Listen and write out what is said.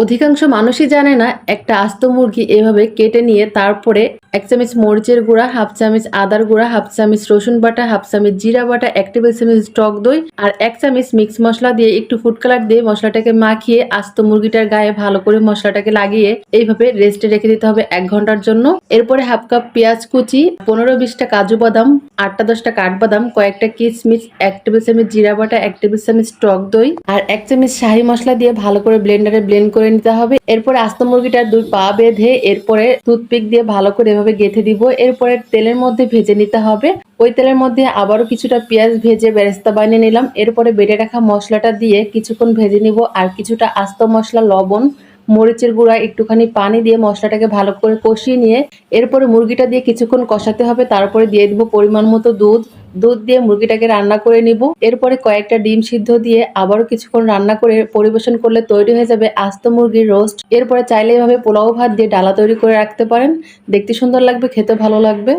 অধিকাংশ মানুষই জানে না একটা আস্ত মুরগি এভাবে কেটে নিয়ে তারপরে ১ চামচ মরিচের গুঁড়া, 1/2 চামচ আদার গুঁড়া, 1/2 চামচ রসুন বাটা, 1/2 চামচ জিরা বাটা, ১ টেবিল চামচ টক দই আর ১ চামচ মিক্স মসলা দিয়ে একটু ফুড কালার দিয়ে মসলাটাকে মাখিয়ে আস্ত মুরগিটার গায়ে ভালো করে মসলাটাকে লাগিয়ে এইভাবে রেস্টে রেখে দিতে হবে ১ ঘন্টার জন্য। এরপরে 1/2 কাপ পেঁয়াজ কুচি, ১৫-২০টা কাজু বাদাম, ৮টা-১০টা কাঠবাদাম, কয়েকটা কিশমিশ, ১ টেবিল চামচ জিরা বাটা, ১ টেবিল চামচ টক দই আর ১ চামচ শাহি মসলা দিয়ে ভালো করে ব্লেন্ডারে ব্লেন্ড করে নিতে হবে। এরপরে আস্ত মুরগিটার ২ পা বেঁধে এরপরে টুথপিক দিয়ে ভালো করে এভাবে গেঁথে দিব। এরপরে তেলের মধ্যে ভেজে নিতে হবে। ওই তেলের মধ্যে আবারও কিছুটা পেঁয়াজ ভেজে বেরেস্তা বানিয়ে নিলাম। এরপরে বেটে রাখা মশলাটা দিয়ে কিছুক্ষণ ভেজে নিব আর কিছুটা আস্ত মশলা, লবণ, মরিচের গুঁড়া, একটুখানি পানি দিয়ে মশলাটাকে ভালো করে কষিয়ে নিয়ে এরপরে মুরগিটা দিয়ে কিছুক্ষণ কষাতে হবে। তারপরে দিয়ে দিব পরিমাণ মতো দুধ। দুধ দিয়ে মুরগিটাকে রান্না করে নিব। এরপরে কয়েকটা ডিম সিদ্ধ দিয়ে আবারও কিছুক্ষণ রান্না করে পরিবেশন করলে তৈরি হয়ে যাবে আস্ত মুরগির রোস্ট। এরপরে চাইলে এভাবে পোলাও ভাত দিয়ে ডালা তৈরি করে রাখতে পারেন। দেখতে সুন্দর লাগবে, খেতে ভালো লাগবে।